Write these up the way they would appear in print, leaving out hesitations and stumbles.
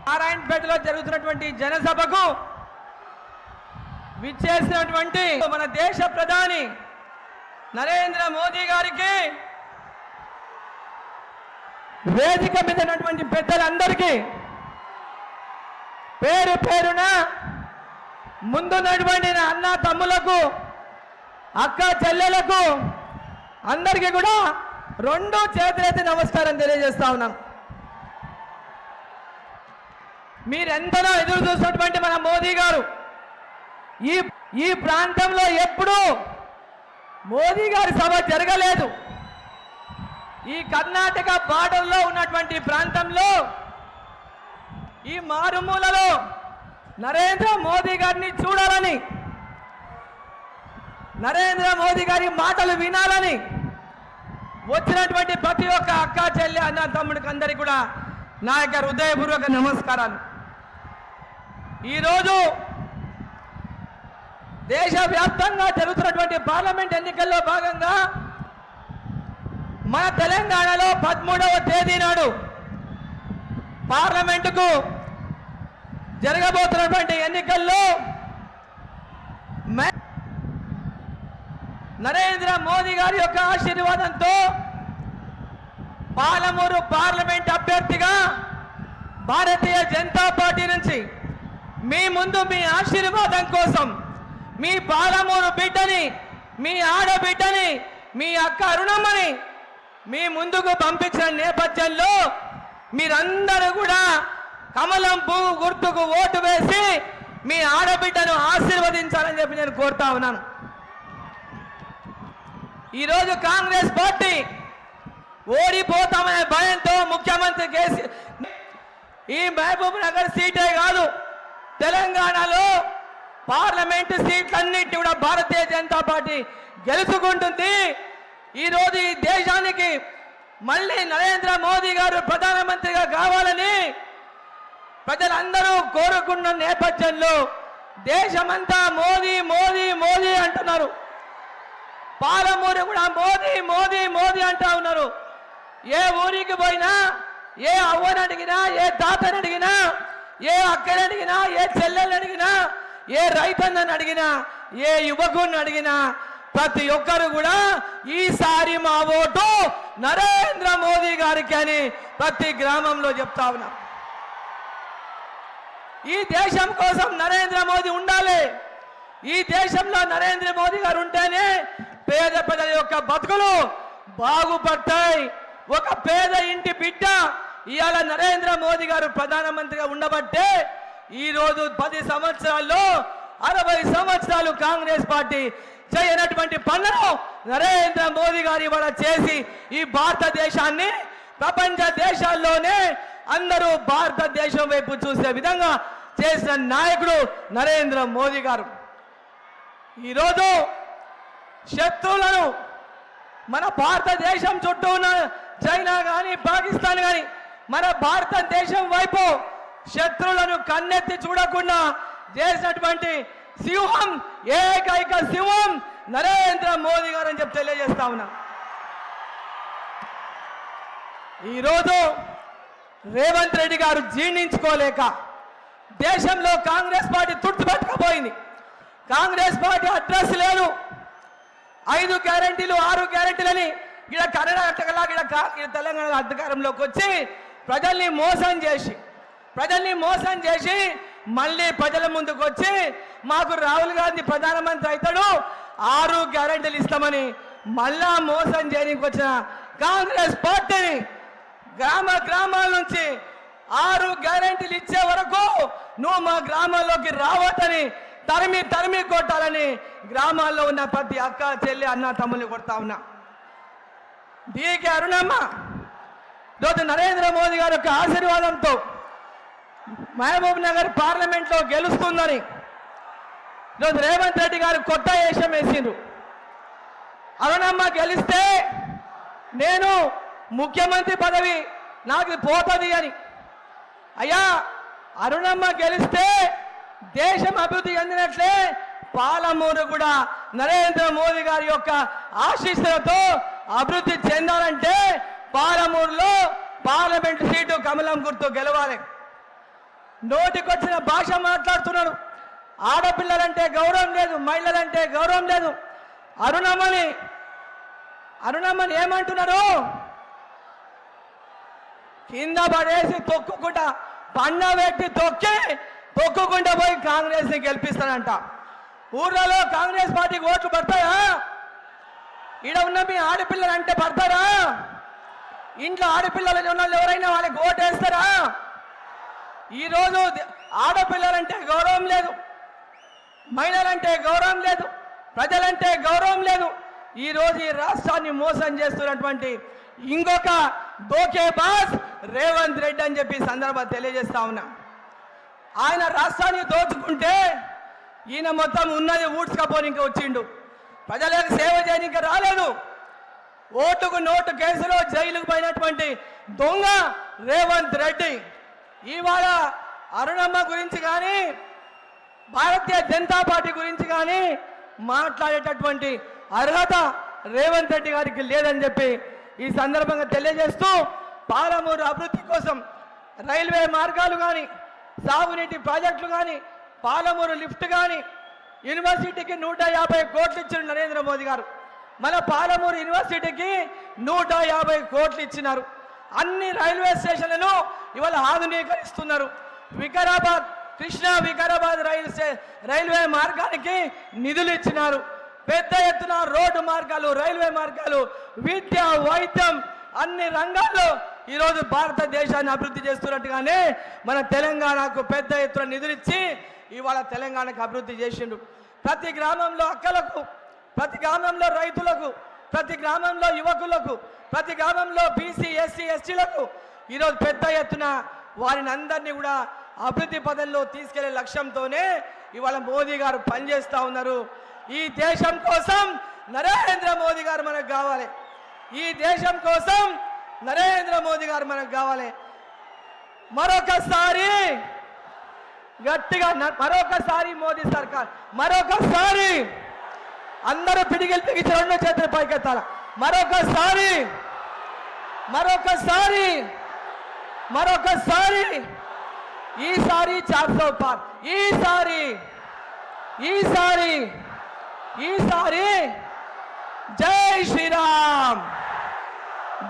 నారాయణపేటలో జరుగుతున్నటువంటి జనసభకు విచ్చేసినటువంటి మన దేశ ప్రధాని నరేంద్ర మోదీ గారికి, వేదిక మీద ఉన్నటువంటి పెద్దలందరికీ పేరు పేరున ముందున్నటువంటి అన్న తమ్ములకు, అక్క చెల్లెలకు అందరికీ కూడా రెండు చేతులెత్తి నమస్కారం తెలియజేస్తా ఉన్నాం. మీరెంతనో ఎదురు చూసినటువంటి మన మోదీ గారు ఈ ప్రాంతంలో ఎప్పుడూ మోదీ గారి సభ జరగలేదు. ఈ కర్ణాటక బార్డర్లో ఉన్నటువంటి ప్రాంతంలో ఈ మారుమూలలో నరేంద్ర మోదీ గారిని చూడాలని, నరేంద్ర మోదీ గారి మాటలు వినాలని వచ్చినటువంటి ప్రతి ఒక్క అక్క చెల్లి అన్న తమ్ముడికి అందరికీ కూడా నా యొక్క హృదయపూర్వక నమస్కారాలు. ఈరోజు దేశవ్యాప్తంగా జరుగుతున్నటువంటి పార్లమెంట్ ఎన్నికల్లో భాగంగా మన తెలంగాణలో 13వ తేదీ నాడు పార్లమెంటుకు జరగబోతున్నటువంటి ఎన్నికల్లో నరేంద్ర మోదీ గారి యొక్క ఆశీర్వాదంతో పాలమూరు పార్లమెంట్ అభ్యర్థిగా భారతీయ జనతా పార్టీ నుంచి మీ ముందు మీ ఆశీర్వాదం కోసం మీ పాలమూరు బిడ్డని, మీ ఆడబిడ్డని, మీ అక్క అరుణమ్మని మీ ముందుకు పంపించిన నేపథ్యంలో మీరందరూ కూడా కమలం పువ్వు గుర్తుకు ఓటు వేసి మీ ఆడబిడ్డను ఆశీర్వదించాలని చెప్పి నేను కోరుతా ఉన్నాను. ఈరోజు కాంగ్రెస్ పార్టీ ఓడిపోతామనే భయంతో ముఖ్యమంత్రి కేసీఆర్ ఈ మహబూబ్ నగర్ సీటే కాదు, తెలంగాణలో పార్లమెంటు సీట్లన్నింటి కూడా భారతీయ జనతా పార్టీ గెలుచుకుంటుంది. ఈరోజు ఈ దేశానికి మళ్ళీ నరేంద్ర మోదీ గారు ప్రధానమంత్రిగా కావాలని ప్రజలందరూ కోరుకున్న నేపథ్యంలో దేశమంతా మోదీ మోదీ మోదీ అంటున్నారు. పాలమూరు కూడా మోదీ మోదీ మోదీ అంటా ఉన్నారు. ఏ ఊరికి పోయినా, ఏ అవ్వని అడిగినా, ఏ తాతని అడిగినా, ఏ అక్కని అడిగినా, ఏ చెల్లెల్ని అడిగినా, ఏ రైతన్నని అడిగినా, ఏ యువకుని అడిగినా ప్రతి ఒక్కరు కూడా ఈసారి మా ఓటు నరేంద్ర మోదీ గారికి అని ప్రతి గ్రామంలో చెప్తా ఉన్నారు. ఈ దేశం కోసం నరేంద్ర మోదీ ఉండాలి. ఈ దేశంలో నరేంద్ర మోదీ గారు ఉంటేనే పేద ప్రజల యొక్క బతుకులు బాగుపడతాయి. ఒక పేద ఇంటి బిడ్డ ఇవాళ నరేంద్ర మోదీ గారు ప్రధానమంత్రిగా ఉండబట్టే ఈరోజు 10 సంవత్సరాల్లో 60 సంవత్సరాలు కాంగ్రెస్ పార్టీ చేయనటువంటి పనులను నరేంద్ర మోదీ గారు ఇవాళ చేసి ఈ భారతదేశాన్ని ప్రపంచ దేశాల్లోనే అందరూ భారతదేశం వైపు చూసే విధంగా చేసిన నాయకుడు నరేంద్ర మోదీ గారు. ఈరోజు శత్రువులను మన భారతదేశం చుట్టూ ఉన్న చైనా కానీ, పాకిస్తాన్ కానీ మన భారతదేశం వైపు శత్రువులను కన్నెత్తి చూడకుండా చేసినటువంటి సింహం, ఏకైక సింహం నరేంద్ర మోదీ గారు అని చెప్పి తెలియజేస్తా ఉన్నా. ఈరోజు రేవంత్ రెడ్డి గారు జీర్ణించుకోలేక దేశంలో కాంగ్రెస్ పార్టీ తుడిచిపెట్టకపోయింది. కాంగ్రెస్ పార్టీ అడ్రస్ లేదు. 5 గ్యారెంటీలు 6 గ్యారెంటీలని ఇక్కడ కర్ణాటకలా ఇక్కడ తెలంగాణ అధికారంలోకి వచ్చి ప్రజల్ని మోసం చేసి మళ్ళీ ప్రజల ముందుకు వచ్చి మాకు రాహుల్ గాంధీ ప్రధానమంత్రి అవుతాడు, 6 గ్యారెంటీలు ఇస్తామని మళ్ళా మోసం చేయడానికి వచ్చిన కాంగ్రెస్ పార్టీని గ్రామాల నుంచి 6 గ్యారెంటీలు ఇచ్చే వరకు నువ్వు మా గ్రామాల్లోకి రావద్దని తరిమి కొట్టాలని గ్రామాల్లో ఉన్న ప్రతి అక్క చెల్లి అన్న తమ్ముల్ని కొడతా ఉన్నా. డీకే అరుణమ్మ ఈరోజు నరేంద్ర మోదీ గారి యొక్క ఆశీర్వాదంతో మహబూబ్ నగర్ పార్లమెంట్లో గెలుస్తుందని ఈరోజు రేవంత్ రెడ్డి గారు కొత్త వేషం వేసిండ్రు. అరుణమ్మ గెలిస్తే నేను ముఖ్యమంత్రి పదవి నాకు పోతుంది అని. అయ్యా, అరుణమ్మ గెలిస్తే దేశం అభివృద్ధి చెందినట్లే పాలమూరు కూడా నరేంద్ర మోదీ గారి యొక్క ఆశీస్సులతో అభివృద్ధి చెందాలంటే పాలమూరులో పార్లమెంట్ సీటు కమలం గుర్తు గెలవాలి. నోటికొచ్చిన భాష మాట్లాడుతున్నాడు. ఆడపిల్లలంటే గౌరవం లేదు, మహిళలంటే గౌరవం లేదు. అరుణమ్మని ఏమంటున్నారు? కింద పడేసి తొక్కుకుంటా పండ పెట్టి తొక్కుకుంటా పోయి కాంగ్రెస్ ని గెలిపిస్తానంట. ఊర్లలో కాంగ్రెస్ పార్టీకి ఓట్లు పడతాయా? ఈడ ఉన్న మీ ఆడపిల్లలు అంటే పడతారా? ఇంట్లో ఆడపిల్లలు ఉన్న వాళ్ళు ఎవరైనా వాళ్ళకి ఓటు వేస్తారా? ఈరోజు ఆడపిల్లలంటే గౌరవం లేదు, మహిళలంటే గౌరవం లేదు, ప్రజలంటే గౌరవం లేదు. ఈరోజు ఈ రాష్ట్రాన్ని మోసం చేస్తున్నటువంటి ఇంకొక దోకే బాస్ రేవంత్ రెడ్డి అని చెప్పి సందర్భంగా తెలియజేస్తా ఉన్నా. ఆయన రాష్ట్రాన్ని దోచుకుంటే ఈయన మొత్తం ఉన్నది ఊడ్చుకపోనికి వచ్చిండు. ప్రజలకు సేవ చేయడానికి రాలేదు. ఓటుకు నోటు కేసులో జైలుకు పోయినటువంటి దొంగ రేవంత్ రెడ్డి ఇవాళ అరుణమ్మ గురించి కానీ భారతీయ జనతా పార్టీ గురించి కానీ మాట్లాడేటటువంటి అర్హత రేవంత్ రెడ్డి గారికి లేదని చెప్పి ఈ సందర్భంగా తెలియజేస్తూ, పాలమూరు అభివృద్ధి కోసం రైల్వే మార్గాలు కానీ, సాగునీటి ప్రాజెక్టులు కానీ, పాలమూరు లిఫ్ట్ కానీ, యూనివర్సిటీకి 150 కోట్లు ఇచ్చిన నరేంద్ర మోదీ గారు. మన పాలమూరు యూనివర్సిటీకి 150 కోట్లు ఇచ్చినారు. అన్ని రైల్వే స్టేషన్లను ఇవాళ ఆధునీకరిస్తున్నారు. వికారాబాద్ కృష్ణా వికారాబాద్ రైల్వే మార్గానికి నిధులు ఇచ్చినారు. పెద్ద ఎత్తున రోడ్డు మార్గాలు, రైల్వే మార్గాలు, విద్య, వైద్యం అన్ని రంగాల్లో ఈరోజు భారతదేశాన్ని అభివృద్ధి చేస్తున్నట్టుగానే మన తెలంగాణకు పెద్ద ఎత్తున నిధులు ఇచ్చి ఇవాళ తెలంగాణకు అభివృద్ధి చేసిండు. ప్రతి గ్రామంలో అక్కలకు, ప్రతి గ్రామంలో రైతులకు, ప్రతి గ్రామంలో యువకులకు, ప్రతి గ్రామంలో బీసీ ఎస్సీ ఎస్టీలకు ఈరోజు పెద్ద ఎత్తున వారిని అందరినీ కూడా అభివృద్ధి పదంలో తీసుకెళ్లే లక్ష్యంతోనే ఇవాళ మోదీ గారు పనిచేస్తూ ఉన్నారు. ఈ దేశం కోసం నరేంద్ర మోదీ గారు మనకు కావాలి. ఈ దేశం కోసం నరేంద్ర మోదీ గారు మనకు కావాలి. మరొకసారి గట్టిగా మరొకసారి మోదీ సర్కార్, మరొకసారి అందరూ పిడిగిలు పిగిచి 2 చేతులు పైకెత్తాల. మరొకసారి మరొకసారి మరొకసారి ఈసారి 400 పార్, ఈసారి ఈసారి ఈసారి జై శ్రీరామ్,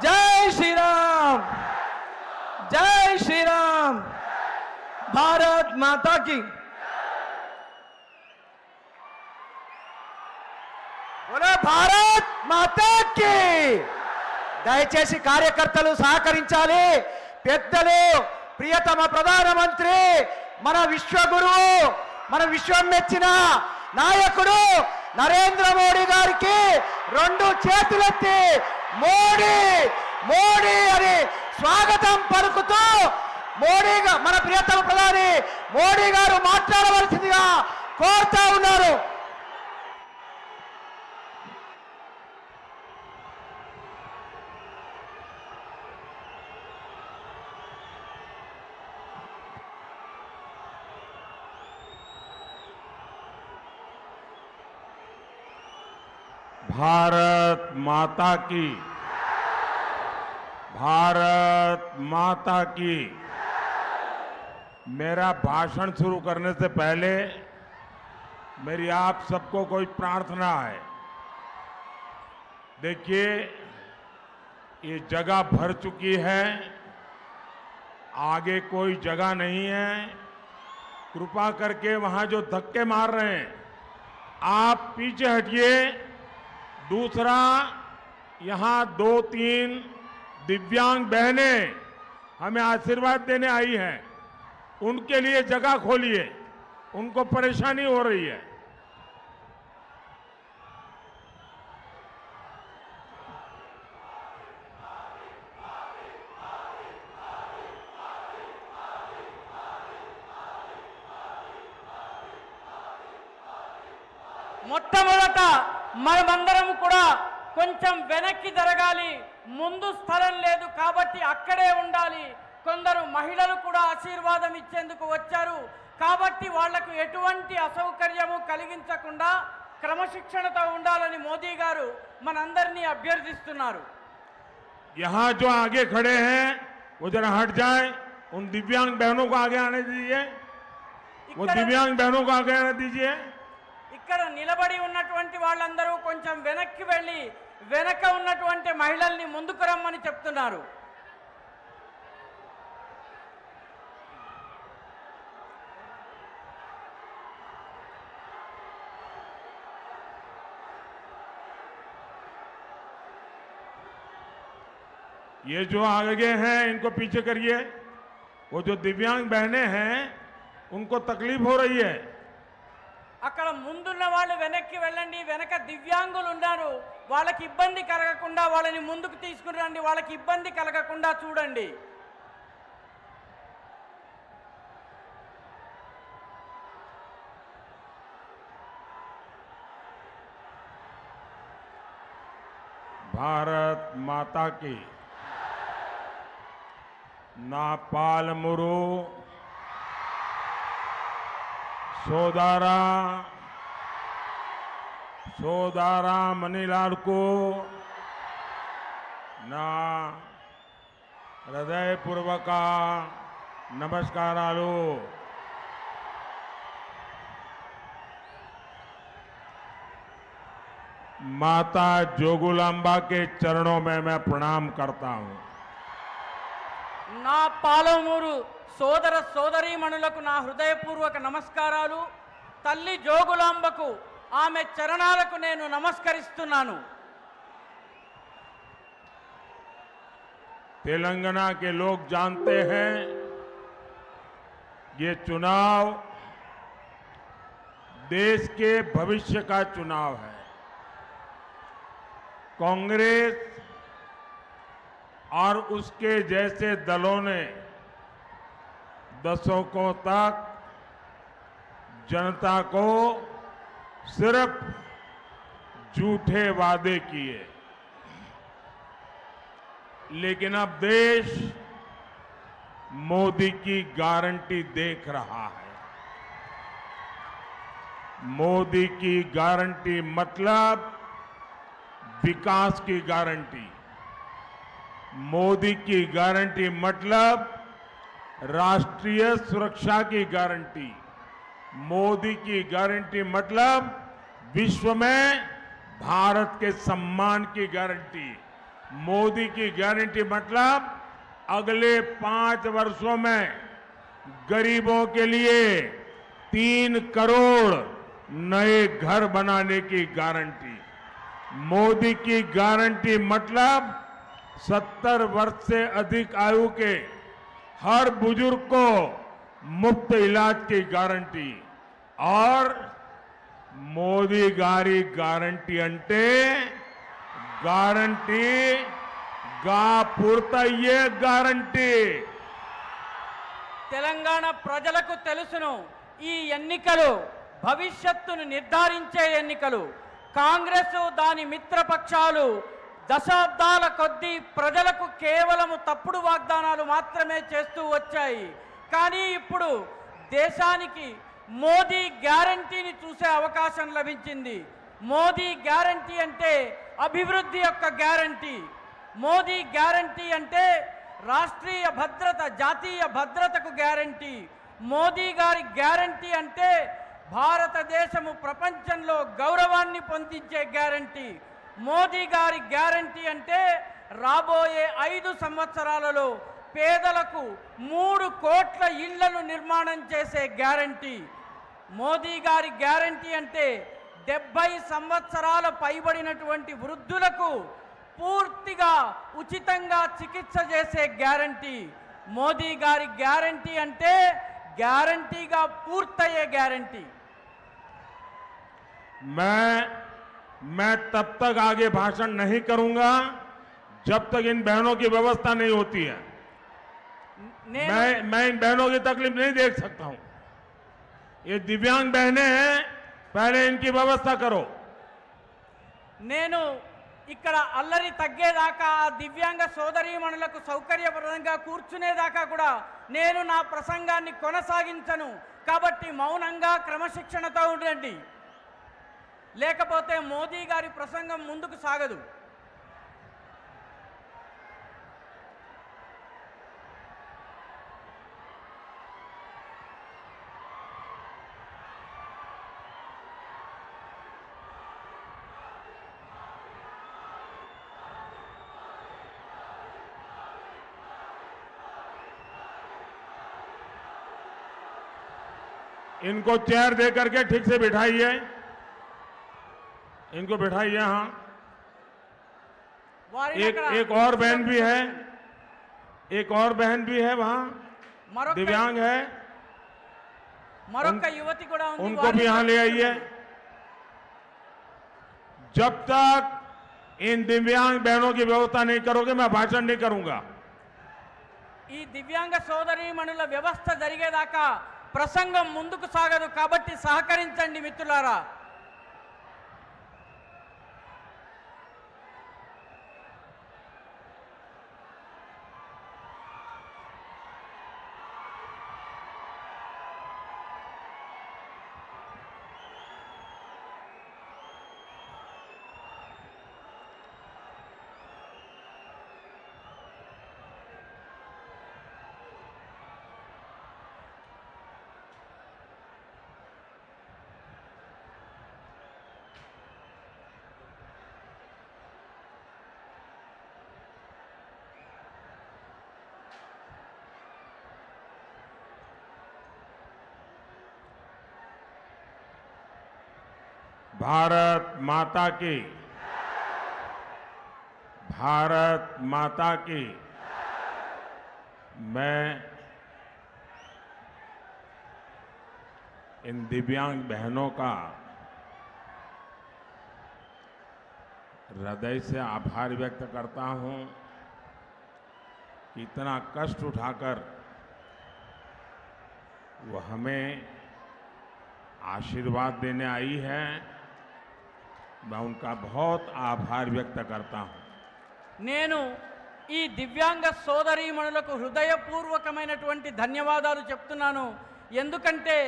జై శ్రీరామ్, జై శ్రీరామ్. భారత్ మాతా की బోలో భారత్ మాతా की. దయచేసి కార్యకర్తలు సహకరించాలి. పెద్దలు, ప్రియతమ ప్రధానమంత్రి, మన విశ్వగురువు, మన విశ్వం మెచ్చిన నాయకుడు నరేంద్ర మోడీ గారికి 2 చేతులెత్తి మోడీ మోడీ అని స్వాగతం పలుకుతూ మన ప్రియతమ ప్రధాని మోడీ గారు మాట్లాడవలసిందిగా కోరుతా ఉన్నారు. भारत माता की, भारत माता की। मेरा भाषण शुरू करने से पहले मेरी आप सबको कोई प्रार्थना है। देखिए, ये जगह भर चुकी है, आगे कोई जगह नहीं है। कृपा करके वहां जो धक्के मार रहे हैं आप पीछे हटिए। दूसरा, यहां 2-3 दिव्यांग बहनें हमें आशीर्वाद देने आई हैं, उनके लिए जगह खोलिए, उनको परेशानी हो रही है। మొట్టమొదట మనమందరం కూడా కొంచెం వెనక్కి జరగాలి. ముందు స్థలం లేదు కాబట్టి అక్కడే ఉండాలి. కొందరు మహిళలు కూడా ఆశీర్వాదం ఇచ్చేందుకు వచ్చారు కాబట్టి వాళ్లకు ఎటువంటి అసౌకర్యము కలిగించకుండా క్రమశిక్షణతో ఉండాలని మోదీ గారు మనందరినీ అభ్యర్థిస్తున్నారు. यहां जो आगे खड़े हैं वो जरा हट जाएं, उन दिव्यांग बहनों को आगे आने दीजिए। वो ఇక్కడ दिव्यांग बहनों को आगे आने दीजिए। ఇక్కడ నిలబడి ఉన్నటువంటి వాళ్ళందరూ కొంచెం వెనక్కి వెళ్ళి వెనక ఉన్నటువంటి మహిళల్ని ముందుకు రమ్మని చెప్తున్నారు. ये जो आगे हैं इनको पीछे करिए। वो जो दिव्यांग बहनें हैं उनको तकलीफ हो रही है। అక్కడ ముందున్న వాళ్ళు వెనక్కి వెళ్ళండి. వెనక దివ్యాంగులు ఉన్నారు, వాళ్ళకి ఇబ్బంది కలగకుండా వాళ్ళని ముందుకు తీసుకుని రండి. వాళ్ళకి ఇబ్బంది కలగకుండా చూడండి. भारत माता की ना पालमुरु సోదారా మణిలాల్కు నా హృదయపూర్వక నమస్కారాలు। माता जोगुलांबा के चरणों में मैं प्रणाम करता हूं। నా పాలమూరు సోదర సోదరీమణులకు నా హృదయపూర్వక నమస్కారాలు. తల్లి జోగులాంబకు ఆమె చరణాలకు నేను నమస్కరిస్తున్నాను. तेलंगाना के लोग जानते हैं ये चुनाव देश के भविष्य का चुनाव है। कांग्रेस और उसके जैसे दलों ने दशकों तक जनता को सिर्फ झूठे वादे किए, लेकिन अब देश मोदी की गारंटी देख रहा है। मोदी की गारंटी मतलब विकास की गारंटी। मोदी की गारंटी मतलब राष्ट्रीय सुरक्षा की गारंटी। मोदी की गारंटी मतलब विश्व में भारत के सम्मान की गारंटी। मोदी की गारंटी मतलब अगले 5 वर्षों में गरीबों के लिए 3 करोड़ नए घर बनाने की गारंटी। मोदी की गारंटी मतलब 70 वर्ष से अधिक आयु के हर बुजुर्ग को मुफ्त इलाज की गारंटी। और मोदी गारी गारंटी अंटे गारंटी गा पूर्तయ్యే गारंटी। తెలంగాణ ప్రజలకు తెలుసును, ఈ ఎన్నికలు భవిష్యత్తును నిర్ధారించే ఎన్నికలు. కాంగ్రెస్ దాని మిత్రపక్షాలు దశాబ్దాల కొద్దీ ప్రజలకు కేవలం తప్పుడు వాగ్దానాలు మాత్రమే చేస్తూ వచ్చాయి. కానీ ఇప్పుడు దేశానికి మోదీ గ్యారంటీని చూసే అవకాశం లభించింది. మోదీ గ్యారంటీ అంటే అభివృద్ధి యొక్క గ్యారంటీ. మోదీ గ్యారంటీ అంటే రాష్ట్రీయ భద్రత, జాతీయ భద్రతకు గ్యారంటీ. మోదీ గారి గ్యారంటీ అంటే భారతదేశము ప్రపంచంలో గౌరవాన్ని పొందించే గ్యారంటీ. మోదీ గారి గ్యారంటీ అంటే రాబోయే 5 సంవత్సరాలలో పేదలకు 3 కోట్ల ఇళ్లను నిర్మాణం చేసే గ్యారంటీ. మోదీ గారి గ్యారంటీ అంటే 70 సంవత్సరాల పైబడినటువంటి వృద్ధులకు పూర్తిగా ఉచితంగా చికిత్స చేసే గ్యారంటీ. మోదీ గారి గ్యారంటీ అంటే గ్యారంటీగా పూర్తయ్యే గ్యారంటీ. मैं तब तक आगे भाषण नहीं करूंगा जब तक इन बहनों की व्यवस्था नहीं होती है। मैं इन बहनों की तकलीफ नहीं देख सकता हूं। ये दिव्यांग बहनें हैं, पहले इनकी व्यवस्था करो। నేను ఇక్కడ అల్లరి తగ్గేదాకా ఆ దివ్యాంగ సోదరీమణులకు సౌకర్యప్రదంగా కూర్చునేదాకా కూడా నేను నా ప్రసంగాన్ని కొనసాగించను. కాబట్టి మౌనంగా క్రమశిక్షణతో ఉండండి, లేకపోతే మోదీ గారి ప్రసంగం ముందుకు సాగదు. इनको चेयर दे करके ठीक से बिठाइए, इनको बिठाइए। हाँ, एक और बहन भी है, एक और बहन भी है वहां, दिव्यांग है, మరొక యువతి కూడా ఉంది, उनको भी यहां ले आइए। जब तक इन दिव्यांग बहनों की व्यवस्था नहीं करोगे मैं भाषण नहीं करूंगा। ఈ దివ్యాంగ సోదరీమణుల వ్యవస్థ జరిగేదాకా ప్రసంగం ముందుకు సాగదు, కాబట్టి సహకరించండి మిత్రులారా। भारत माता की, भारत माता की। मैं इन दिव्यांग बहनों का हृदय से आभार व्यक्त करता हूं कि इतना कष्ट उठाकर वो हमें आशीर्वाद देने आई है। मैं उनका बहुत आभार व्यक्त करता हूं। నేను ఈ దివ్యాంగ సోదరీమణులకు హృదయపూర్వకమైనటువంటి ధన్యవాదాలు చెప్తున్నాను। ఎందుకంటే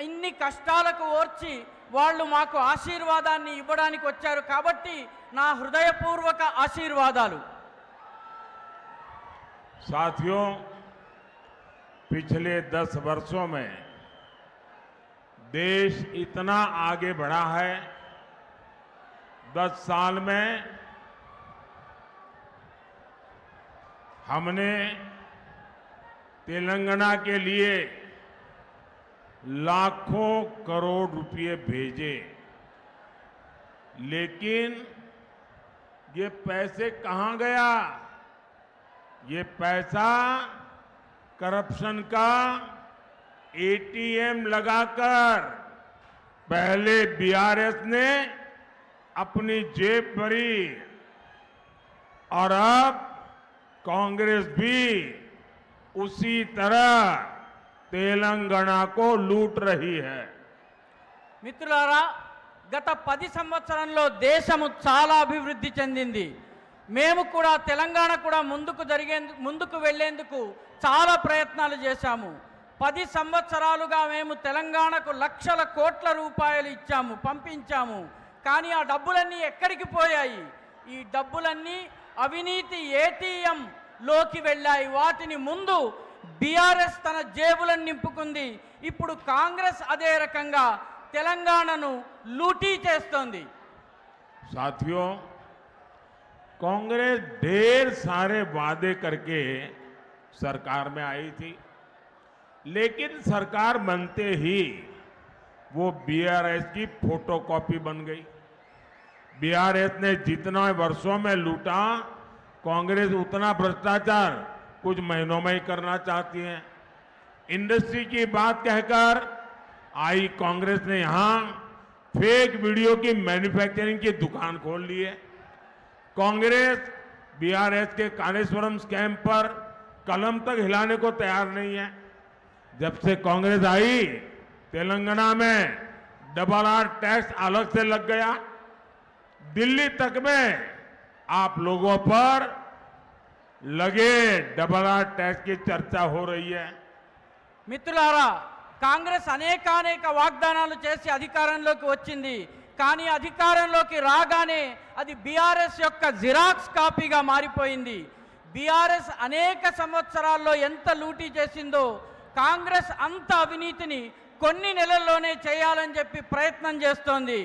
ఇన్ని కష్టాలకు ఓర్చి వాళ్ళు మాకు ఆశీర్వాదాన్ని ఇవ్వడానికి వచ్చారు, కాబట్టి నా హృదయపూర్వక ఆశీర్వాదాలు। साथियों, पिछले 10 वर्षों में देश इतना आगे बढ़ा है। 10 साल में हमने तेलंगाना के लिए लाखों करोड़ रुपए भेजे, लेकिन ये पैसे कहां गया? ये पैसा करप्शन का एटीएम लगाकर पहले बीआरएस ने अपनी जेब भरी और अब कांग्रेस भी उसी तरह तेलंगाना को लूट रही है। మిత్రులారా, గత 10 సంవత్సరంలో దేశము చాలా అభివృద్ధి చెందింది। మేము కూడా తెలంగాణ కూడా ముందుకు వెళ్లేందుకు చాలా ప్రయత్నాలు చేశాము। 10 సంవత్సరాలుగా మేము తెలంగాణకు లక్షల కోట్ల రూపాయలు ఇచ్చాము, పంపించాము। కానీ ఆ డబ్బులన్నీ ఎక్కడికి పోయాయి? ఈ డబ్బులన్నీ అవినీతి ఏటీఎం లోకి వెళ్ళాయి। వాటిని ముందు బీఆర్ఎస్ తన జేబులను నింపుకుంది, ఇప్పుడు కాంగ్రెస్ అదే రకంగా తెలంగాణను లూటీ చేస్తోంది। साथियों, कांग्रेस ढेर सारे वादे करके सरकार में आई थी, लेकिन सरकार बनते ही वो बीआरएस की फोटोकॉपी बन गई। बीआरएस ने जितना वर्षों में लूटा, कांग्रेस उतना भ्रष्टाचार कुछ महीनों में ही करना चाहती है। इंडस्ट्री की बात कहकर आई कांग्रेस ने यहां फेक वीडियो की मैन्युफैक्चरिंग की दुकान खोल ली है। कांग्रेस बीआरएस के कालेश्वरम स्कैम पर कलम तक हिलाने को तैयार नहीं है। जब से कांग्रेस आई, तेलंगाना में डबल आर टैक्स अलग से लग गया। दिल्ली तक में आप लोगों पर लगे डबल आर टैक्स की चर्चा हो रही है। మిత్రులారా, కాంగ్రెస్ అనేక వాగ్దానాలు చేసి అధికారంలోకి వచ్చింది, కానీ అధికారంలోకి రాగానే అది బీఆర్ఎస్ యొక్క జిరాక్స్ కాపీగా మారిపోయింది। బీఆర్ఎస్ అనేక సంవత్సరాల్లో ఎంత లూటీ చేసిందో కాంగ్రెస్ అంత అవినీతిని కొన్ని నెలల్లోనే చేయాలని చెప్పి ప్రయత్నం చేస్తోంది।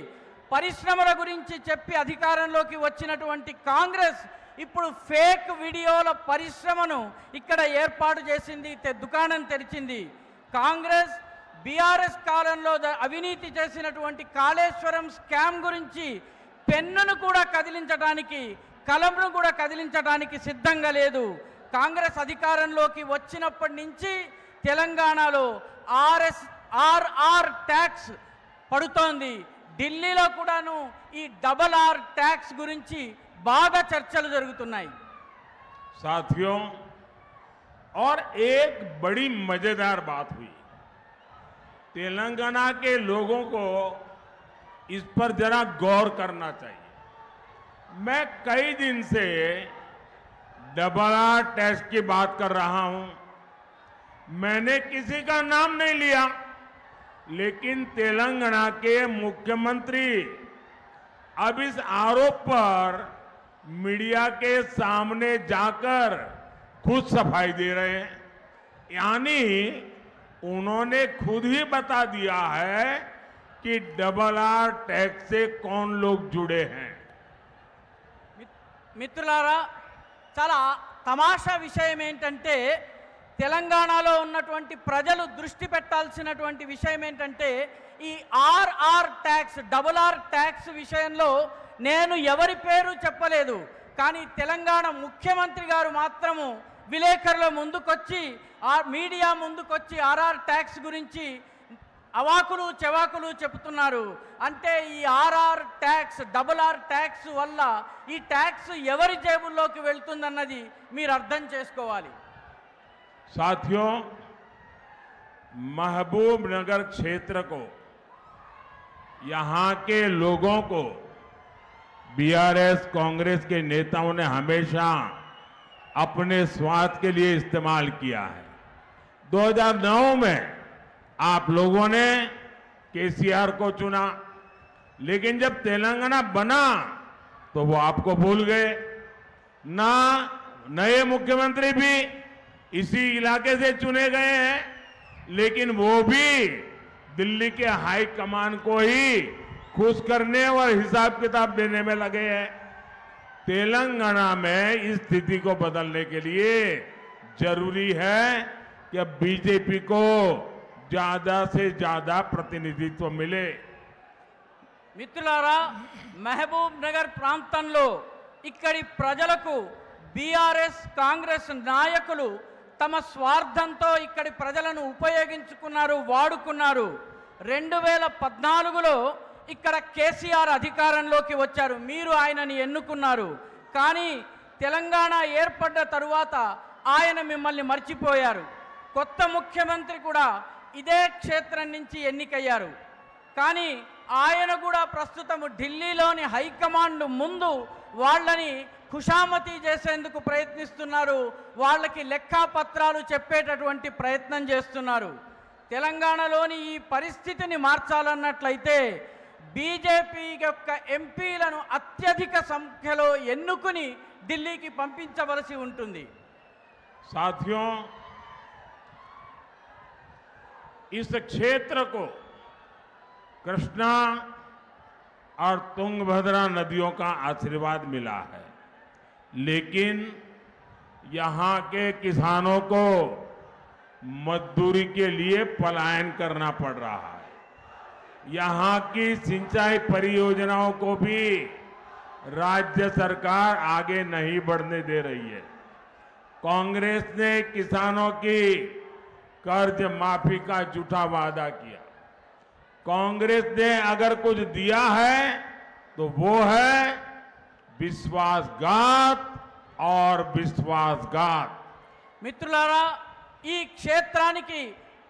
పరిశ్రమల గురించి చెప్పి అధికారంలోకి వచ్చినటువంటి కాంగ్రెస్ ఇప్పుడు ఫేక్ వీడియోల పరిశ్రమను ఇక్కడ ఏర్పాటు చేసింది, దుకాణం తెరిచింది। కాంగ్రెస్ బీఆర్ఎస్ కాలంలో అవినీతి చేసినటువంటి కాళేశ్వరం స్కామ్ గురించి పెన్నును కూడా కదిలించడానికి, కలంను కూడా కదిలించడానికి సిద్ధంగా లేదు. కాంగ్రెస్ అధికారంలోకి వచ్చినప్పటి నుంచి తెలంగాణలో ఆర్ఆర్ ట్యాక్స్ పడుతోంది. ఢిల్లీలో కూడాను ఈ డబల్ ఆర్ ట్యాక్స్ గురించి బాగా చర్చలు జరుగుతున్నాయి. साथियों, और एक बड़ी मजेदार बात हुई, तेलंगाना के लोगों को इस पर जरा गौर करना चाहिए। मैं कई दिन से डबल आर टैक्स की बात कर रहा हूं, मैंने किसी का नाम नहीं लिया, लेकिन तेलंगाना के मुख्यमंत्री अब इस आरोप पर मीडिया के सामने जाकर खुद सफाई दे रहे हैं। यानी उन्होंने खुद ही बता दिया है कि डबल आर टैक्स से कौन लोग जुड़े हैं। మిత్రులారా, చాలా తమాషా విషయం ఏంటంటే, తెలంగాణలో ఉన్నటువంటి ప్రజలు దృష్టి పెట్టాల్సినటువంటి విషయం ఏంటంటే, ఈ RR tax, double R tax విషయంలో నేను ఎవరి పేరు చెప్పలేదు. కానీ తెలంగాణ ముఖ్యమంత్రి గారు మాత్రము విలేకరుల ముందుకొచ్చి, మీడియా ముందుకొచ్చి ఆర్ఆర్ ట్యాక్స్ గురించి అవాకులు చెవాకులు చెబుతున్నారు. అంటే ఈ RR tax, double R tax వల్ల ఈ ట్యాక్స్ ఎవరి జేబుల్లోకి వెళ్తుందన్నది మీరు అర్థం చేసుకోవాలి. साथियों, महबूब नगर क्षेत्र को, यहां के लोगों को बीआरएस कांग्रेस के नेताओं ने हमेशा अपने स्वार्थ के लिए इस्तेमाल किया है। 2009 में आप लोगों ने केसीआर को चुना, लेकिन जब तेलंगाना बना तो वो आपको भूल गए। ना नए मुख्यमंत्री भी इसी इलाके से चुने गए हैं, लेकिन वो भी दिल्ली के हाई कमान को ही खुश करने और हिसाब किताब देने में लगे हैं। तेलंगाना में इस स्थिति को बदलने के लिए जरूरी है कि अब बीजेपी को ज्यादा से ज्यादा प्रतिनिधित्व मिले। మిత్రులారా, మహబూబ్ నగర్ ప్రాంతంలో ఇక్కడి ప్రజలకు బీఆర్ఎస్ కాంగ్రెస్ నాయకులు తమ స్వార్థంతో ఇక్కడి ప్రజలను ఉపయోగించుకున్నారు, వాడుకున్నారు. 2014లో ఇక్కడ కేసీఆర్ అధికారంలోకి వచ్చారు, మీరు ఆయనని ఎన్నుకున్నారు. కానీ తెలంగాణ ఏర్పడ్డ తరువాత ఆయన మిమ్మల్ని మర్చిపోయారు. కొత్త ముఖ్యమంత్రి కూడా ఇదే క్షేత్రం నుంచి ఎన్నికయ్యారు. కానీ ఆయన కూడా ప్రస్తుతం ఢిల్లీలోని హైకమాండ్ ముందు వాళ్ళని ఖుషామతీ చేసేందుకు ప్రయత్నిస్తున్నారు, వాళ్ళకి లెక్కాపత్రాలు చెప్పేటటువంటి ప్రయత్నం చేస్తున్నారు. తెలంగాణలోని ఈ పరిస్థితిని మార్చాలన్నట్లయితే బీజేపీ యొక్క ఎంపీలను అత్యధిక సంఖ్యలో ఎన్నుకుని ఢిల్లీకి పంపించవలసి ఉంటుంది. साथियों, इस क्षेत्र को कृष्णा और तुंगभद्रा नदियों का आशीर्वाद मिला है, लेकिन यहां के किसानों को मजदूरी के लिए पलायन करना पड़ रहा है। यहां की सिंचाई परियोजनाओं को भी राज्य सरकार आगे नहीं बढ़ने दे रही है। कांग्रेस ने किसानों की कर्ज माफी का झूठा वादा किया। कांग्रेस ने अगर कुछ दिया है तो वो है विश्वासघात और विश्वासघात। మిత్రులారా, ఈ క్షేత్రానికి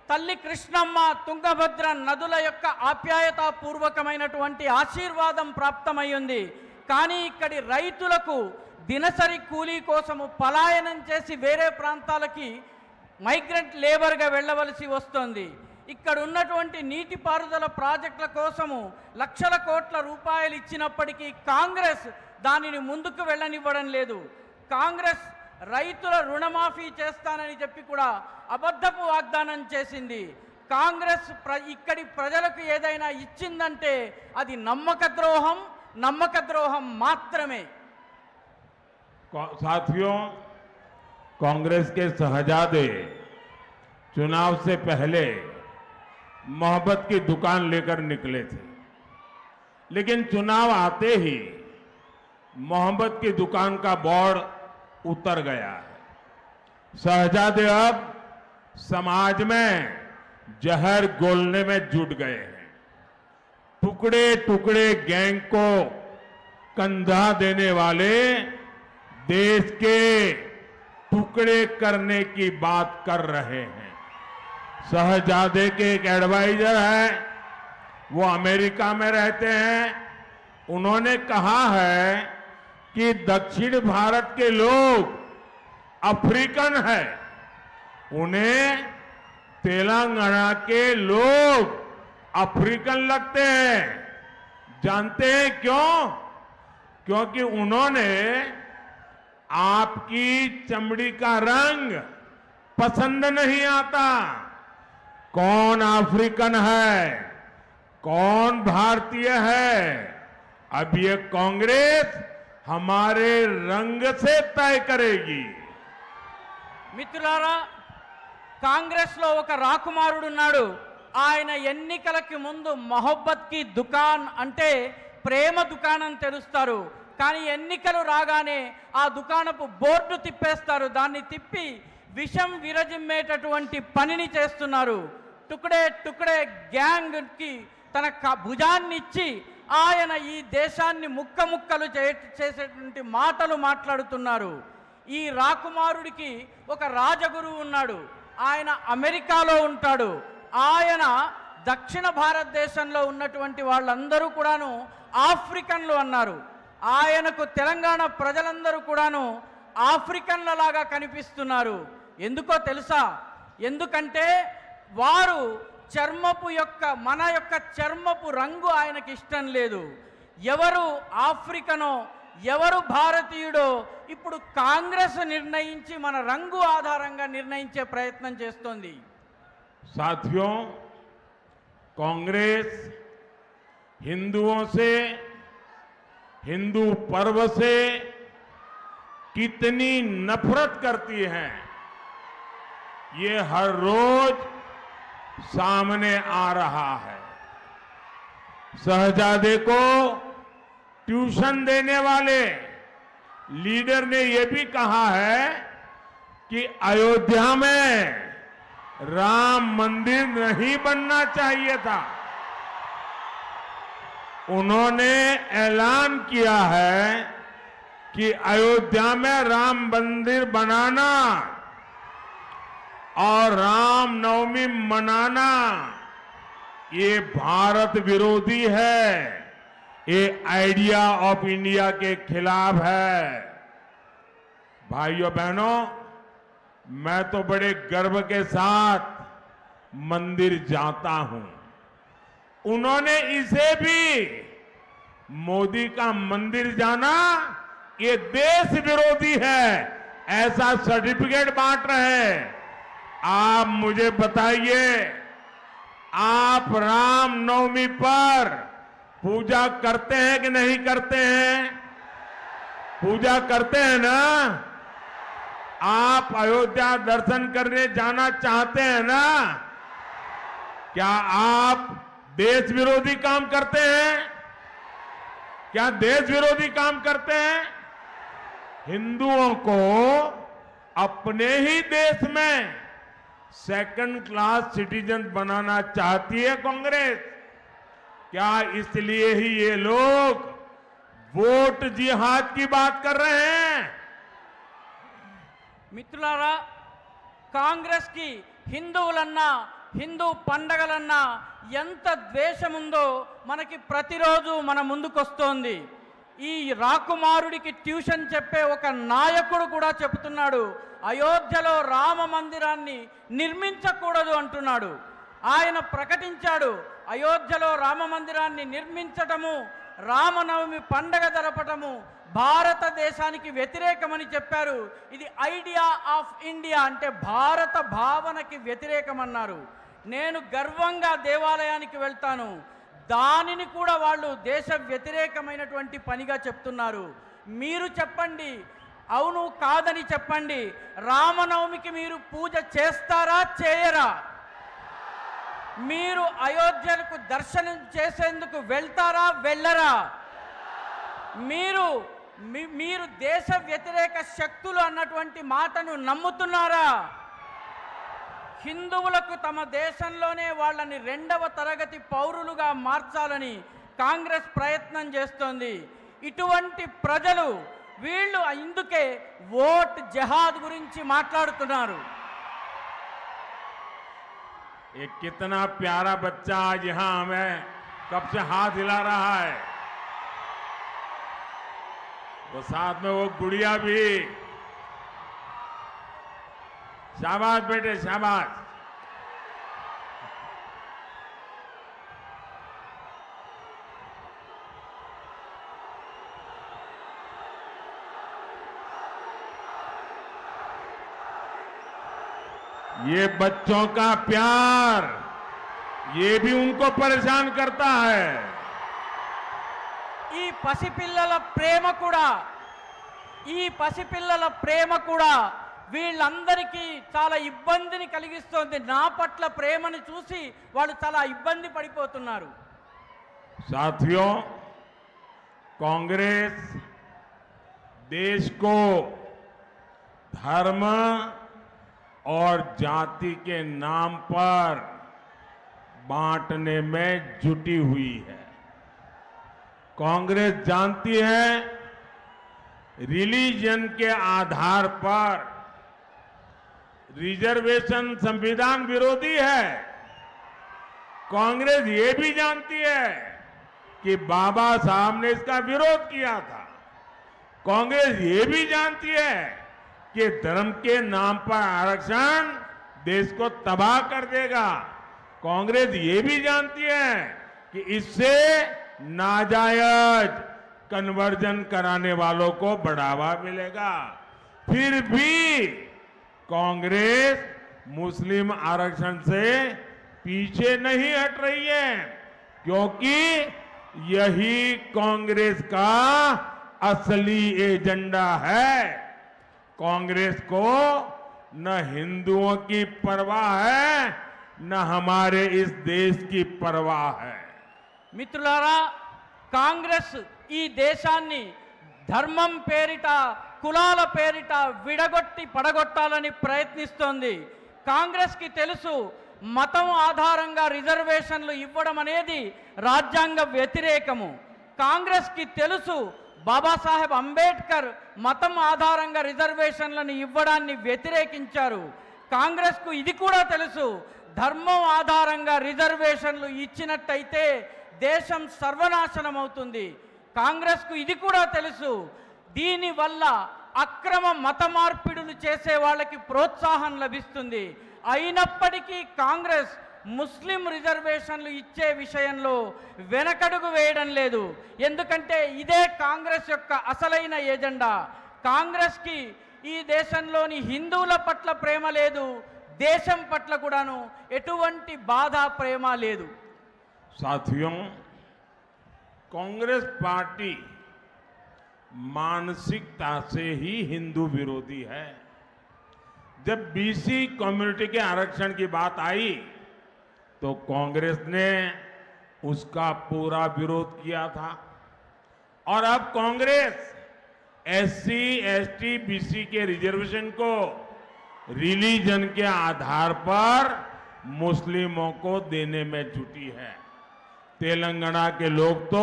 తల్లి కృష్ణమ్మ, తుంగభద్ర నదుల యొక్క ఆప్యాయతాపూర్వకమైనటువంటి ఆశీర్వాదం ప్రాప్తమైంది. కానీ ఇక్కడి రైతులకు దినసరి కూలీ కోసము పలాయనం చేసి వేరే ప్రాంతాలకి మైగ్రెంట్ లేబర్గా వెళ్ళవలసి వస్తుంది. ఇక్కడ ఉన్నటువంటి నీటిపారుదల ప్రాజెక్టుల కోసము లక్షల కోట్ల రూపాయలు ఇచ్చినప్పటికీ కాంగ్రెస్ దానిని ముందుకు వెళ్ళనివ్వడం లేదు. కాంగ్రెస్ రైతుల రుణమాఫీ చేస్తానని చెప్పి కూడా అబద్ధపు వాగ్దానం చేసింది. కాంగ్రెస్ ఇక్కడి ప్రజలకు ఏదైనా ఇచ్చిందంటే అది నమ్మక ద్రోహం మాత్రమే. साथियों, कांग्रेस के शहजादे चुनाव से पहले मोहब्बत की दुकान लेकर निकले थे, लेकिन चुनाव आते ही मोहब्बत की दुकान का बोर्ड उतर गया है। शहजादे अब समाज में जहर घोलने में जुट गए हैं। टुकड़े टुकड़े गैंग को कंधा देने वाले देश के टुकड़े करने की बात कर रहे हैं। शहजादे के एक एडवाइजर है, वो अमेरिका में रहते हैं। उन्होंने कहा है कि दक्षिण भारत के लोग अफ्रीकन है, उन्हें तेलंगाना के लोग अफ्रीकन लगते हैं। जानते हैं क्यों? क्योंकि उन्होंने आपकी चमड़ी का रंग पसंद नहीं आता। कौन अफ्रीकन है, कौन भारतीय है, अब ये कांग्रेस हमारे रंग से तय करेगी। మిత్రులారా, కాంగ్రెస్ లో ఒక రాకుమారుడు ఉన్నాడు. ఆయన ఎన్నికలకి ముందు మొహబ్బత్ కి దుకాన్ అంటే ప్రేమ దుకాణం తెరుస్తారు. కానీ ఎన్నికలు రాగానే ఆ దుకాణపు బోర్డు తిప్పేస్తారు. దాన్ని తిప్పి విషం విరజిమ్మేటటువంటి పనిని చేస్తున్నారు. టుకడే టుకడే గ్యాంగ్ కి తన భుజాన్ని ఇచ్చి ఆయన ఈ దేశాన్ని ముక్క ముక్కలు చేసేటువంటి మాటలు మాట్లాడుతున్నారు. ఈ రాకుమారుడికి ఒక రాజగురువు ఉన్నాడు. ఆయన అమెరికాలో ఉంటాడు. ఆయన దక్షిణ భారతదేశంలో ఉన్నటువంటి వాళ్ళందరూ కూడాను ఆఫ్రికన్లు అన్నారు. ఆయనకు తెలంగాణ ప్రజలందరూ కూడాను ఆఫ్రికన్లలాగా కనిపిస్తున్నారు. ఎందుకో తెలుసా? ఎందుకంటే వారు మన యొక్క చర్మపు రంగు ఆయనకి ఇష్టం లేదు. ఎవరు ఆఫ్రికనో ఎవరు భారతీయుడో ఇప్పుడు కాంగ్రెస్ నిర్ణయించి మన రంగు ఆధారంగా నిర్ణయించే ప్రయత్నం చేస్తోంది. साथियों, कांग्रेस हिंदुओं से, हिंदू पर्व से कितनी नफरत करती है, ये हर रोज सामने आ रहा है। शहजादे को ट्यूशन देने वाले लीडर ने यह भी कहा है कि अयोध्या में राम मंदिर नहीं बनना चाहिए था। उन्होंने ऐलान किया है कि अयोध्या में राम मंदिर बनाना और राम नवमी मनाना ये भारत विरोधी है, ये आइडिया ऑफ इंडिया के खिलाफ है। भाइयों बहनों, मैं तो बड़े गर्व के साथ मंदिर जाता हूं। उन्होंने इसे भी मोदी का मंदिर जाना ये देश विरोधी है ऐसा सर्टिफिकेट बांट रहे हैं। आप मुझे बताइए, आप राम नवमी पर पूजा करते हैं कि नहीं करते हैं? पूजा करते हैं ना? आप अयोध्या दर्शन करने जाना चाहते हैं ना? क्या आप देश विरोधी काम करते हैं? क्या देश विरोधी काम करते हैं? हिंदुओं को अपने ही देश में सेकंड क्लास सिटीजन बनाना चाहती है कांग्रेस। क्या इसलिए ही ये लोग वोट जिहाद की बात कर रहे हैं? మిత్రులారా, కాంగ్రెస్ కి హిందువులన్నా హిందూ పండగలన్నా ఎంత ద్వేషముందో మనకి ప్రతిరోజు మన ముందుకొస్తోంది. ఈ రాకుమారుడికి ట్యూషన్ చెప్పే ఒక నాయకుడు కూడా చెబుతున్నాడు, అయోధ్యలో రామ మందిరాన్ని నిర్మించకూడదు అంటున్నాడు. ఆయన ప్రకటించాడు, అయోధ్యలో రామ మందిరాన్ని నిర్మించటము, రామనవమి పండగ జరపటము భారతదేశానికి వ్యతిరేకమని చెప్పారు. ఇది ఐడియా ఆఫ్ ఇండియా అంటే భారత భావనకి వ్యతిరేకమన్నారు. నేను గర్వంగా దేవాలయానికి వెళ్తాను, దానిని కూడా వాళ్ళు దేశ వ్యతిరేకమైనటువంటి పనిగా చెప్తున్నారు. మీరు చెప్పండి, అవును కాదని చెప్పండి. రామనవమికి మీరు పూజ చేస్తారా చేయరా? మీరు అయోధ్యకు దర్శనం చేసేందుకు వెళ్తారా వెళ్ళరా? మీరు దేశ వ్యతిరేక శక్తులు అన్నటువంటి మాటను నమ్ముతున్నారా? హిందువులకు తమ దేశంలోనే వాళ్ళని 2వ తరగతి పౌరులుగా మార్చాలని కాంగ్రెస్ ప్రయత్నం చేస్తోంది. ఇటువంటి ప్రజలు వీళ్ళు ఇందుకే ఓట్ జహాద్ గురించి మాట్లాడుతున్నారు. ये कितना प्यारा बच्चा आज यहां हमें कब से हाथ हिला रहा है, वो साथ में वो गुड़िया भी। शाबाश बेटे शाबाश। ये बच्चों का प्यार ये भी उनको परेशान करता है। ఈ పసిపిల్లల ప్రేమ కూడా వీళ్ళందరికీ చాలా ఇబ్బందిని కలిగిస్తోంది. నా పట్ల ప్రేమను చూసి వాళ్ళు చాలా ఇబ్బంది పడిపోతున్నారు. साथियों, कांग्रेस देश को धर्म और जाति के नाम पर बांटने में जुटी हुई है। कांग्रेस जानती है रिलीजन के आधार पर रिजर्वेशन संविधान विरोधी है। कांग्रेस ये भी जानती है कि बाबा साहब ने इसका विरोध किया था। कांग्रेस ये भी जानती है कि धर्म के नाम पर आरक्षण देश को तबाह कर देगा। कांग्रेस ये भी जानती है कि इससे नाजायज कन्वर्जन कराने वालों को बढ़ावा मिलेगा। फिर भी कांग्रेस मुस्लिम आरक्षण से पीछे नहीं हट रही है, क्योंकि यही कांग्रेस का असली एजेंडा है। कांग्रेस को न हिंदुओं की परवाह है न हमारे इस देश की परवाह है। మిత్రులారా, కాంగ్రెస్ ఈ దేశాన్ని ధర్మం పేరిట కులాల పేరిట విడగొట్టి పడగొట్టాలని ప్రయత్నిస్తోంది. కాంగ్రెస్కి తెలుసు మతం ఆధారంగా రిజర్వేషన్లు ఇవ్వడం అనేది రాజ్యాంగ వ్యతిరేకము. కాంగ్రెస్కి తెలుసు బాబాసాహెబ్ అంబేద్కర్ మతం ఆధారంగా రిజర్వేషన్లను ఇవ్వడాన్ని వ్యతిరేకించారు. కాంగ్రెస్కు ఇది కూడా తెలుసు, ధర్మం ఆధారంగా రిజర్వేషన్లు ఇచ్చినట్టయితే దేశం సర్వనాశనం అవుతుంది. కాంగ్రెస్కు ఇది కూడా తెలుసు, దీనివల్ల అక్రమ మత మార్పిడులు చేసే వాళ్ళకి ప్రోత్సాహం లభిస్తుంది. అయినప్పటికీ కాంగ్రెస్ ముస్లిం రిజర్వేషన్లు ఇచ్చే విషయంలో వెనకడుగు వేయడం లేదు. ఎందుకంటే ఇదే కాంగ్రెస్ యొక్క అసలైన ఎజెండా. కాంగ్రెస్కి ఈ దేశంలోని హిందువుల పట్ల ప్రేమ లేదు, దేశం పట్ల కూడాను ఎటువంటి బాధ ప్రేమ లేదు. साथियों, कांग्रेस पार्टी मानसिकता से ही हिंदू विरोधी है। जब बीसी कम्युनिटी के आरक्षण की बात आई तो कांग्रेस ने उसका पूरा विरोध किया था, और अब कांग्रेस एससी, एसटी, बीसी के रिजर्वेशन को रिलीजन के आधार पर मुस्लिमों को देने में जुटी है। तेलंगाना के लोग तो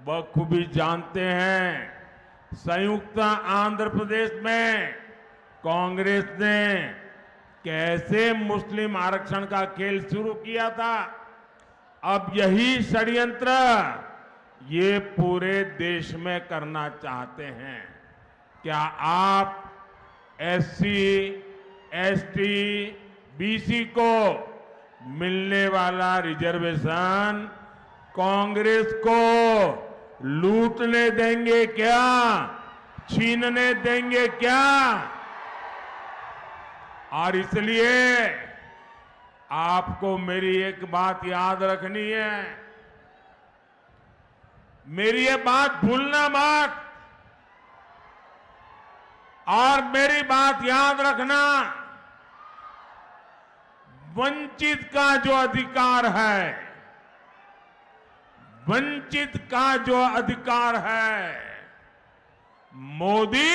बखूबी जानते हैं, संयुक्त आंध्र प्रदेश में कांग्रेस ने कैसे मुस्लिम आरक्षण का खेल शुरू किया था। अब यही षड्यंत्र ये पूरे देश में करना चाहते हैं। क्या आप एससी, एसटी, बीसी को मिलने वाला रिजर्वेशन कांग्रेस को लूटने देंगे क्या? छीनने देंगे क्या? और इसलिए आपको मेरी एक बात याद रखनी है, मेरी ये बात भूलना मत, और मेरी बात याद रखना, वंचित का जो अधिकार है, वंचित का जो अधिकार है, मोदी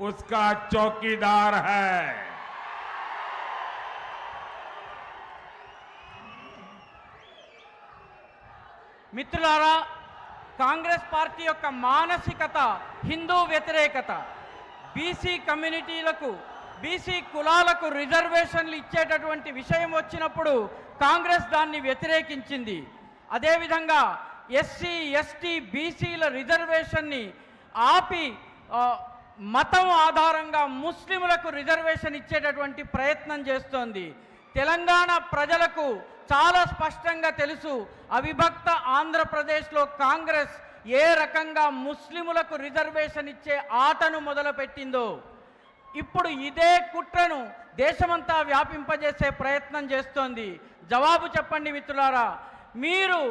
उसका चौकीदार है। మిత్రులారా, కాంగ్రెస్ పార్టీ యొక్క మానసికత హిందూ వ్యతిరేకత. బీసీ కమ్యూనిటీలకు, బీసీ కులాలకు రిజర్వేషన్లు ఇచ్చేటటువంటి విషయం వచ్చినప్పుడు కాంగ్రెస్ దాన్ని వ్యతిరేకించింది. అదేవిధంగా ఎస్సీ, ఎస్టీ, బీసీల రిజర్వేషన్ని ఆపి మతం ఆధారంగా ముస్లింలకు రిజర్వేషన్ ఇచ్చేటటువంటి ప్రయత్నం చేస్తోంది. తెలంగాణ ప్రజలకు చాలా స్పష్టంగా తెలుసు, అవిభక్త ఆంధ్రప్రదేశ్లో కాంగ్రెస్ ఏ రకంగా ముస్లిములకు రిజర్వేషన్ ఇచ్చే ఆటను మొదలుపెట్టిందో. ఇప్పుడు ఇదే కుట్రను దేశమంతా వ్యాపింపజేసే ప్రయత్నం చేస్తోంది. జవాబు చెప్పండి మిత్రులారా, మీరు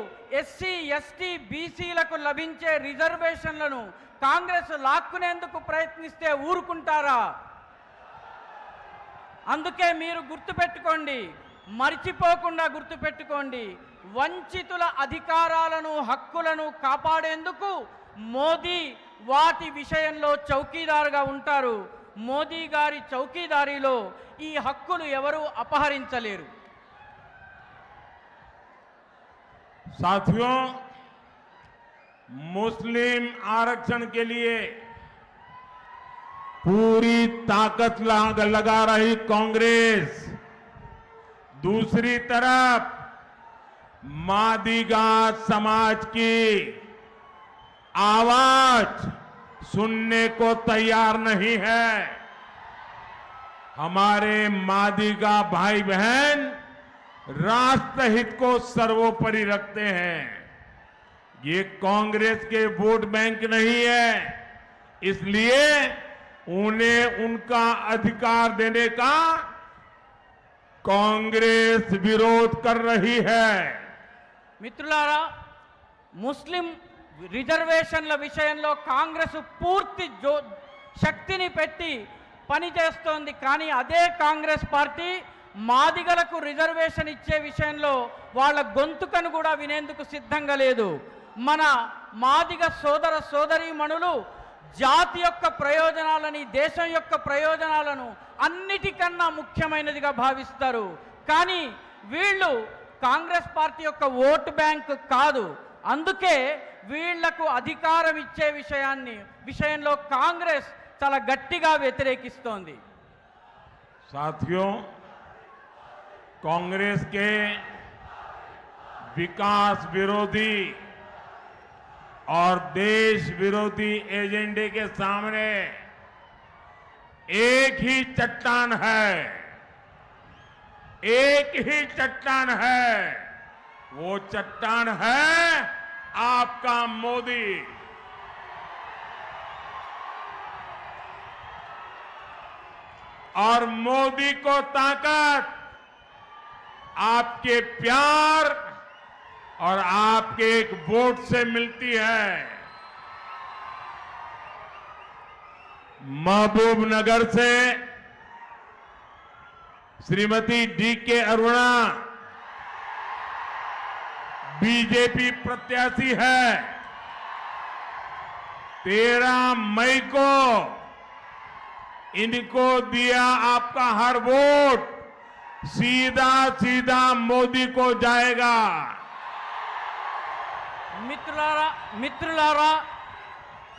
ఎస్సీ, ఎస్టీ, బీసీలకు లభించే రిజర్వేషన్లను కాంగ్రెస్ లాక్కునేందుకు ప్రయత్నిస్తే ఊరుకుంటారా? అందుకే మీరు గుర్తుపెట్టుకోండి, మర్చిపోకుండా గుర్తుపెట్టుకోండి, వంచితుల అధికారాలను, హక్కులను కాపాడేందుకు మోదీ వాటి విషయంలో చౌకీదారుగా ఉంటారు. మోదీ గారి చౌకీదారీలో ఈ హక్కులు ఎవరూ అపహరించలేరు. साथियों, मुस्लिम आरक्षण के लिए पूरी ताकत लगा रही कांग्रेस, दूसरी तरफ मादिगा समाज की आवाज सुनने को तैयार नहीं है। हमारे मादिगा भाई बहन राष्ट्रहित को सर्वोपरि रखते हैं। ये कांग्रेस के वोट बैंक नहीं है, इसलिए उन्हें उनका अधिकार देने का कांग्रेस विरोध कर रही है। మిత్రులారా, ముస్లిం రిజర్వేషన్ల విషయంలో కాంగ్రెస్ పూర్తి శక్తిని పెట్టి పనిచేస్తోంది. కానీ అదే కాంగ్రెస్ పార్టీ మాదిగలకు రిజర్వేషన్ ఇచ్చే విషయంలో వాళ్ళ గొంతుకను కూడా వినేందుకు సిద్ధంగా లేదు. మన మాదిగ సోదర సోదరీమణులు జాతి యొక్క ప్రయోజనాలని, దేశం యొక్క ప్రయోజనాలను అన్నిటికన్నా ముఖ్యమైనదిగా భావిస్తారు. కానీ వీళ్ళు కాంగ్రెస్ పార్టీ యొక్క ఓటు బ్యాంక్ కాదు. అందుకే వీళ్లకు అధికారం ఇచ్చే విషయంలో కాంగ్రెస్ చాలా గట్టిగా వ్యతిరేకిస్తోంది. साथियों, कांग्रेस के विकास विरोधी और देश विरोधी एजेंडे के सामने एक ही चट्टान है, एक ही चट्टान है। वो चट्टान है आपका मोदी। और मोदी को ताकत आपके प्यार और आपके एक वोट से मिलती है। महबूबनगर से श्रीमती डी.के. अरुणा बीजेपी प्रत्याशी है। 13 मई को इनको दिया आपका हर वोट सीधा सीधा मोदी को जाएगा। మిత్రులారా,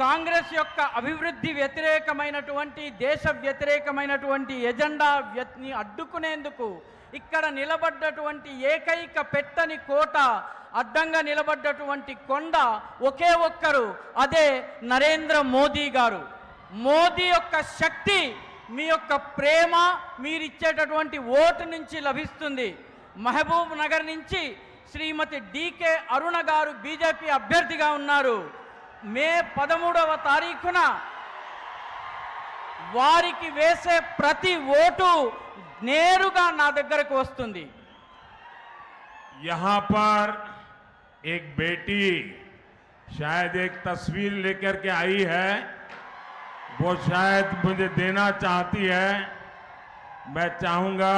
కాంగ్రెస్ యొక్క అభివృద్ధి వ్యతిరేకమైనటువంటి, దేశ వ్యతిరేకమైనటువంటి ఎజెండాని అడ్డుకునేందుకు ఇక్కడ నిలబడ్డటువంటి ఏకైక పెట్టని కోట, అడ్డంగా నిలబడ్డటువంటి కొండ ఒకే ఒక్కరు, అదే నరేంద్ర మోదీ గారు. మోదీ యొక్క శక్తి మీ యొక్క ప్రేమ, మీరిచ్చేటటువంటి ఓటు నుంచి లభిస్తుంది. మహబూబ్ నగర్ నుంచి శ్రీమతి డి.కే. అరుణ గారు బీజేపీ అభ్యర్థిగా ఉన్నారు. మే 13వ తారీఖున వారికి వేసే ప్రతి ఓటు నేరుగా నా దగ్గరకు వస్తుంది. यहां पर एक बेटी शायद एक तस्वीर लेकर के आई है, वो शायद मुझे देना चाहती है। मैं चाहूंगा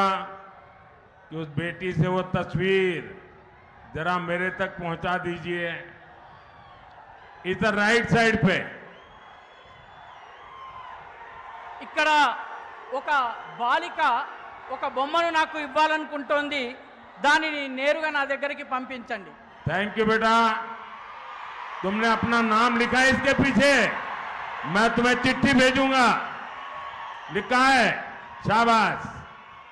कि उस बेटी से वो तस्वीर जरा मेरे तक पहुंचा दीजिए। इधर राइट साइड पे ఇక్కడ ఒక బాలిక ఒక బొమ్మను నాకు ఇవ్వాలనుకుంటోంది, దానిని నేరుగా నా దగ్గరికి పంపించండి. थैंक यू बेटा, तुमने अपना नाम लिखा है इसके पीछे, मैं तुम्हें चिट्ठी भेजूंगा। लिखा है, शाबाश,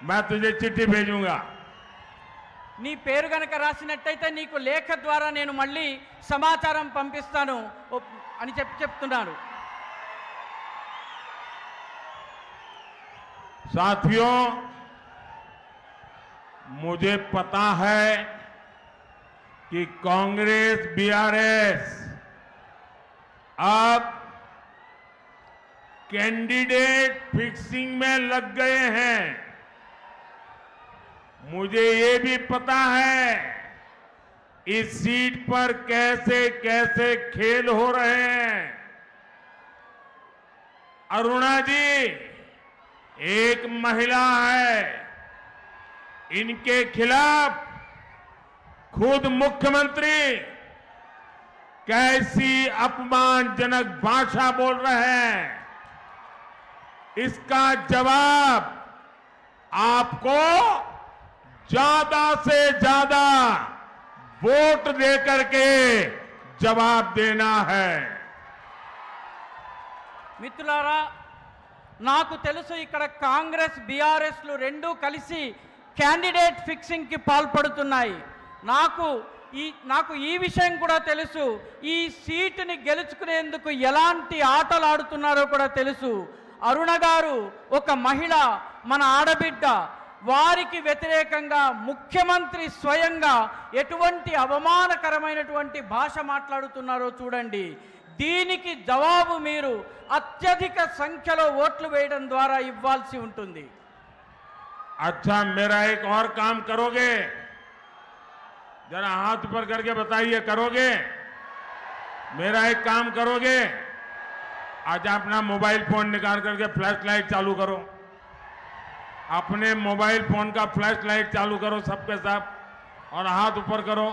मैं तुझे चिट्ठी भेजूंगा। నీ పేరు గనక రాసినట్టయితే నీకు లేఖ ద్వారా నేను మళ్ళీ సమాచారం పంపిస్తాను అని చెప్తున్నాను. साथियों, मुझे पता है कि कांग्रेस बीआरएस अब कैंडिडेट फिक्सिंग में लग गए हैं। मुझे ये भी पता है इस सीट पर कैसे कैसे खेल हो रहे हैं। अरुणा जी एक महिला है, इनके खिलाफ खुद मुख्यमंत्री कैसी अपमानजनक भाषा बोल रहे हैं। इसका जवाब आपको ज्यादा से ज्यादा वोट देकर के जवाब देना है। మిత్రులారా, నాకు తెలుసు ఇక్కడ కాంగ్రెస్ బీఆర్ఎస్లు రెండూ కలిసి క్యాండిడేట్ ఫిక్సింగ్కి పాల్పడుతున్నాయి. నాకు ఈ విషయం కూడా తెలుసు. ఈ సీటుని గెలుచుకునేందుకు ఎలాంటి ఆటలు ఆడుతున్నారో కూడా తెలుసు. అరుణ గారు ఒక మహిళ, మన ఆడబిడ్డ. వారికి వ్యతిరేకంగా ముఖ్యమంత్రి స్వయంగా ఎటువంటి అవమానకరమైనటువంటి భాష మాట్లాడుతున్నారో చూడండి. దీనికి జవాబు మీరు అత్యధిక సంఖ్యలో ఓట్లు వేయడం ద్వారా ఇవ్వాల్సి ఉంటుంది. अच्छा, मेरा एक और काम करोगे? जरा हाथ ऊपर करके बताइए, करोगे? मेरा एक काम करोगे? आज अपना मोबाइल फोन निकाल करके फ्लैश लाइट चालू करो। अपने मोबाइल फोन का फ्लैश लाइट चालू करो सबके सब, और हाथ ऊपर करो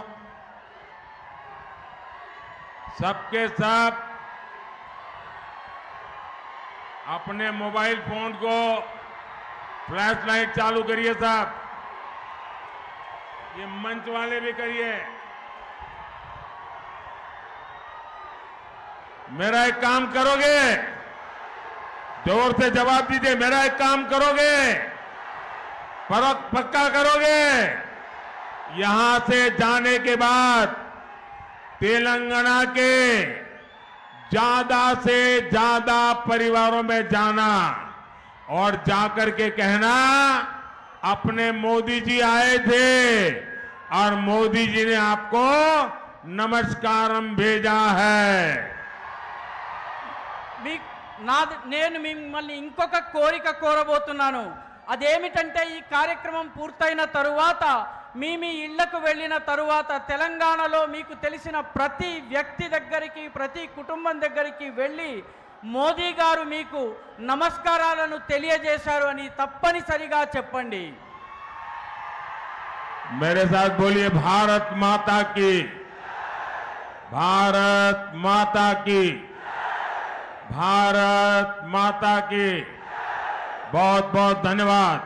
सबके सब। अपने मोबाइल फोन को फ्लैश लाइट चालू करिए साहब। ये मंच वाले भी करिए। मेरा एक काम करोगे? जोर से जवाब दीजिए, मेरा एक काम करोगे? पक्का करोगे? यहां से जाने के बाद तेलंगाना के ज्यादा से ज्यादा परिवारों में जाना और जाकर के कहना अपने मोदी जी आए थे और मोदी जी ने आपको नमस्कारम भेजा है। నేను మిమ్మల్ని ఇంకొక కోరిక కోరబోతున్నాను. అదేమిటంటే ఈ కార్యక్రమం పూర్తయిన తరువాత మీ ఇళ్లకు వెళ్ళిన తరువాత తెలంగాణలో మీకు తెలిసిన ప్రతి వ్యక్తి దగ్గరికి, ప్రతి కుటుంబం దగ్గరికి వెళ్ళి మోదీ గారు మీకు నమస్కారాలను తెలియజేశారు అని తప్పనిసరిగా చెప్పండి. मेरे साथ बोलिए, भारत माता की, भारत माता की, भारत माता की। बहुत बहुत धन्यवाद।